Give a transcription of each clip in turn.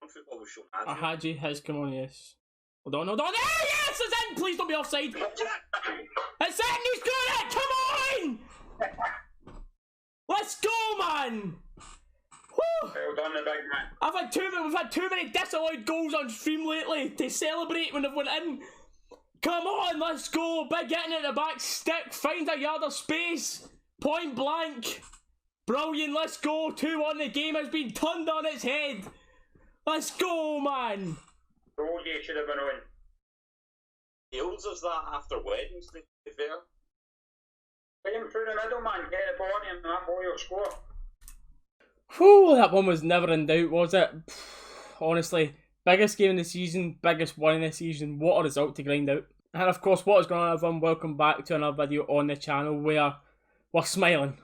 OneFootball was shown. Haji has come on, yes. Hold on. Yes, it's in! Please don't be offside! It's in! He's got it! Come on! Let's go, man! Woo! Well done, the big man. We've had too many disallowed goals on stream lately to celebrate when they've went in. Come on, let's go! Big hitting at the back stick, find a yard of space. Point blank. Brilliant, let's go. 2-1, the game has been turned on its head. Let's go, man. Told you should have been on. He owns us that after Wednesday, to be fair. Put him through the middle, man. Get the ball in and that boy will score. Whew, that one was never in doubt, was it? Honestly, biggest game of the season, biggest one in the season. What a result to grind out. And of course, what is going on, everyone? Welcome back to another video on the channel where we're smiling.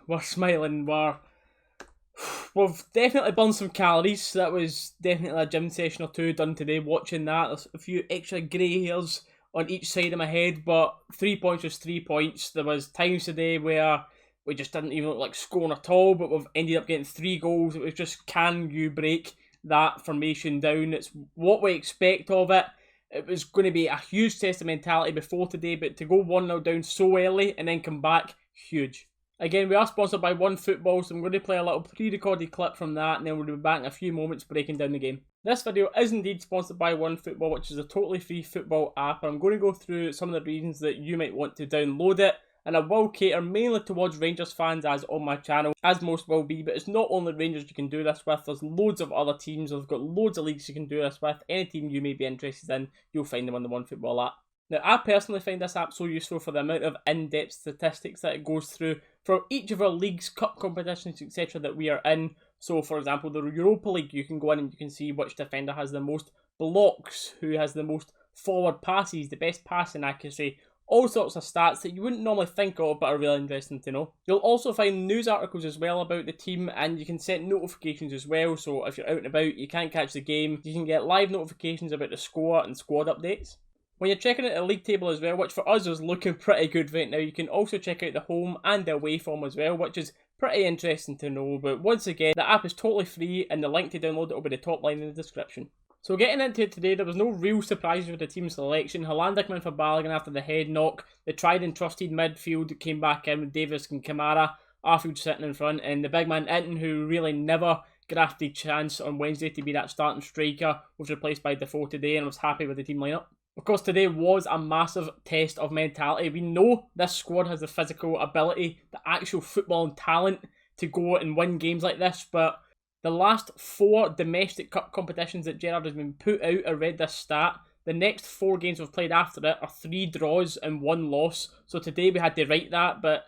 We've definitely burned some calories. That was definitely a gym session or two done today. Watching that, there's a few extra grey hairs on each side of my head, but 3 points was 3 points. There was times today where we just didn't even look like scoring at all, but we've ended up getting 3 goals. It was just, can you break that formation down? It's what we expect of it. It was going to be a huge test of mentality before today, but to go 1-0 down so early and then come back, huge. Again, we are sponsored by OneFootball, so I'm going to play a little pre-recorded clip from that, and then we'll be back in a few moments breaking down the game. This video is indeed sponsored by OneFootball, which is a totally free football app. I'm going to go through some of the reasons that you might want to download it, and I will cater mainly towards Rangers fans as on my channel, as most will be, but it's not only Rangers you can do this with, there's loads of other teams, I've got loads of leagues you can do this with. Any team you may be interested in, you'll find them on the OneFootball app. Now, I personally find this app so useful for the amount of in-depth statistics that it goes through for each of our leagues, cup competitions, etc. that we are in. So, for example, the Europa League, you can go in and you can see which defender has the most blocks, who has the most forward passes, the best passing accuracy, all sorts of stats that you wouldn't normally think of but are really interesting to know. You'll also find news articles as well about the team, and you can set notifications as well, so if you're out and about, you can't catch the game, you can get live notifications about the score and squad updates. When you're checking out the league table as well, which for us is looking pretty good right now, you can also check out the home and the away form as well, which is pretty interesting to know. But once again, the app is totally free and the link to download it will be the top line in the description. So getting into it today, there was no real surprises with the team selection. Helander came in for Balogun after the head knock. The tried and trusted midfield came back in with Davis and Kamara. Arfield sitting in front, and the big man Inton, who really never grafted chance on Wednesday to be that starting striker, was replaced by Defoe today and was happy with the team lineup. Of course, today was a massive test of mentality. We know this squad has the physical ability, the actual football and talent to go and win games like this, but the last 4 domestic cup competitions that Gerrard has been put out, I read this stat, the next 4 games we've played after it are 3 draws and 1 loss. So today we had to write that, but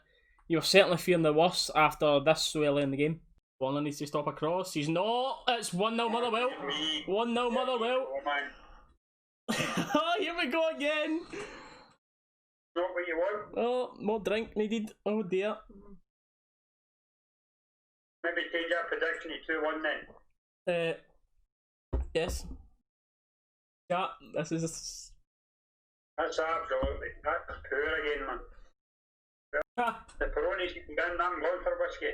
you were certainly fearing the worst after this so early in the game. Warner needs to stop a cross. He's not. It's 1-0 Motherwell. 1-0 Motherwell. Oh, here we go again. Not what you want. Oh, more drink needed. Oh dear. Maybe change that prediction to 2-1 then. Yes. Yeah, this is... That's absolutely, that's poor again, man. The Peronis you can get in, I'm going for whiskey.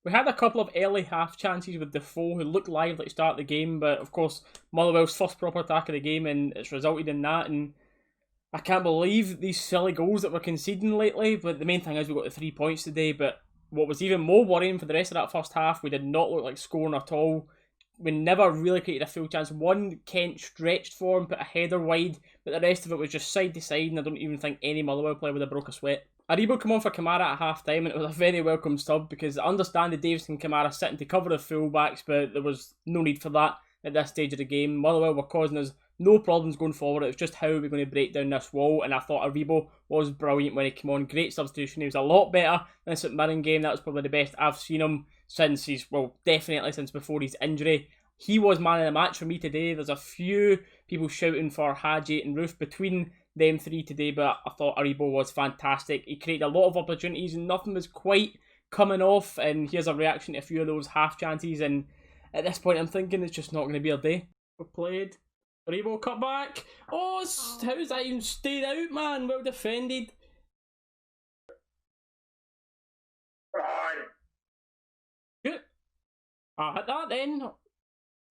We had a couple of early half chances with Defoe, who looked lively to start the game, but of course Motherwell's first proper attack of the game, and it's resulted in that. And I can't believe these silly goals that we're conceding lately, but the main thing is we got the 3 points today. But what was even more worrying for the rest of that first half, we did not look like scoring at all. We never really created a full chance. One, Kent stretched for him, put a header wide, but the rest of it was just side to side, and I don't even think any Motherwell player would have broke a sweat. Aribo come on for Kamara at half time, and it was a very welcome sub because I understand the Davis and Kamara sitting to cover the full-backs, but there was no need for that at this stage of the game. Motherwell were causing us no problems going forward. It was just how we're going to break down this wall, and I thought Aribo was brilliant when he came on. Great substitution. He was a lot better than the St Mirren game. That was probably the best I've seen him since definitely since before his injury. He was man of the match for me today. There's a few people shouting for Haji and Roof between them 3 today, but I thought Aribo was fantastic. He created a lot of opportunities and nothing was quite coming off, and here's a reaction to a few of those half chances, and at this point I'm thinking it's just not going to be our day. We've played. Aribo cut back. Oh, how's that even stayed out, man? Well defended. Good. I hit that then.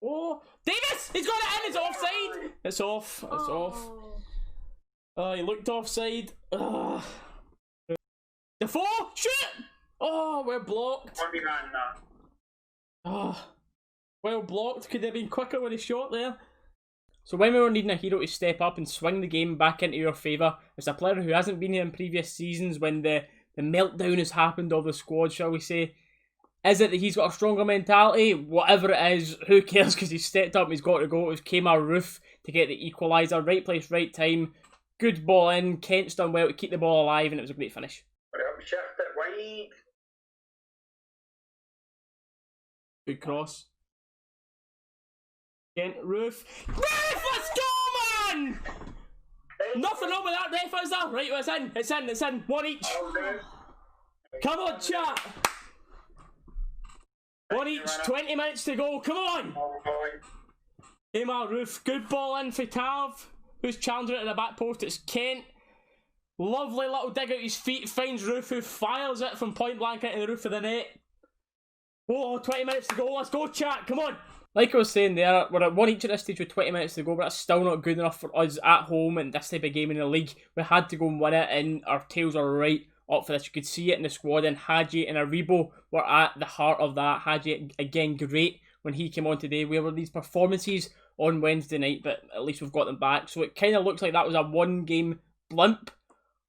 Oh, Davis! He's got it in! It's offside! It's off. It's off. Oh, he looked offside. Ugh. Defoe! Shoot! Oh, we're blocked. Oh, well blocked. Could they have been quicker with a shot there? So when we were needing a hero to step up and swing the game back into your favour, it's a player who hasn't been here in previous seasons when the meltdown has happened of the squad, shall we say. Is it that he's got a stronger mentality? Whatever it is, who cares, because he's stepped up and he's got to go. It was Kmart Roof to get the equaliser. Right place, right time. Good ball in. Kent's done well to keep the ball alive, and it was a great finish. Shift it wide. Good cross. Kent, Roof. Roof, let's go, man! Nothing wrong with that, ref, is there? Right, it's in, it's in, it's in. One each. Come on, chat. One each, 20 minutes to go, come on! Kmart Roof, good ball in for Tav. Who's challenging it in the back post? It's Kent. Lovely little dig out his feet, finds Roof, who fires it from point blank into the roof of the net. Whoa, 20 minutes to go, let's go chat, come on! Like I was saying there, we're at one each at this stage with 20 minutes to go, but that's still not good enough for us at home in this type of game in the league. We had to go and win it, and our tails are right up for this. You could see it in the squad, and Hadji and Aribo were at the heart of that. Hadji, again, great when he came on today. Where were these performances on Wednesday night, but at least we've got them back. So it kind of looks like that was a one-game blimp.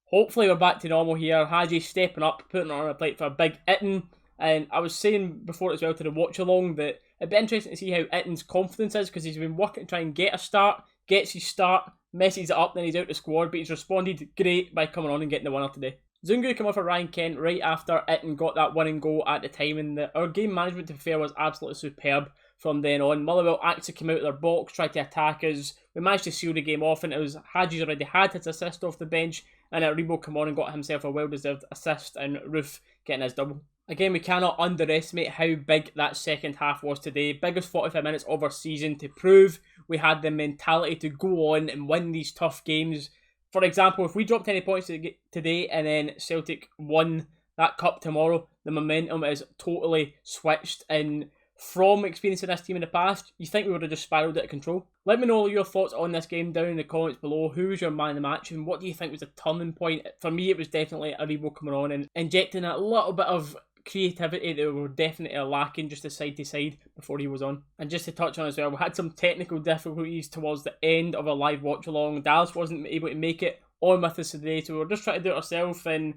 Hopefully we're back to normal here. Hadji stepping up, putting it on a plate for a big Itten. And I was saying before as well to the watch-along that it'd be interesting to see how Itten's confidence is, because he's been working to try and get a start, gets his start, messes it up, then he's out the squad, but he's responded great by coming on and getting the winner today. Zungu came off for Ryan Kent right after Itten got that winning goal at the time, and our game management, to be fair, was absolutely superb from then on. Motherwell actually came out of their box, tried to attack us. We managed to seal the game off, and it was Hadji's already had his assist off the bench, and Aribo come on and got himself a well-deserved assist, and Roof getting his double. Again, we cannot underestimate how big that second half was today. Biggest 45 minutes of our season to prove we had the mentality to go on and win these tough games. For example, if we dropped any points today and then Celtic won that cup tomorrow, the momentum is totally switched. And from experiencing this team in the past, you think we would have just spiralled out of control. Let me know your thoughts on this game down in the comments below. Who was your man of the match, and what do you think was the turning point? For me, it was definitely Aribo coming on and injecting a little bit of creativity that we were definitely lacking just the side to side before he was on. And just to touch on as well, we had some technical difficulties towards the end of our live watch along. Dallas wasn't able to make it on with us today, so we were just trying to do it ourselves, and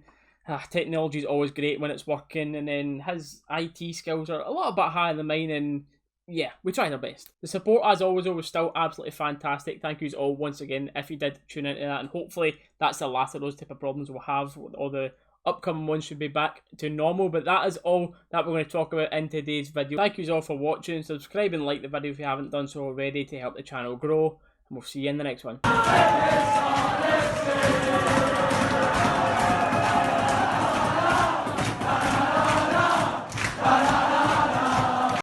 technology is always great when it's working, and then his IT skills are a little bit higher than mine, and yeah, we tried our best. The support, as always, was still absolutely fantastic. Thank you all once again if you did tune into that, and hopefully that's the last of those type of problems we'll have. All the upcoming ones should be back to normal, but that is all that we're going to talk about in today's video. Thank you all for watching. Subscribe and like the video if you haven't done so already to help the channel grow, and we'll see you in the next one.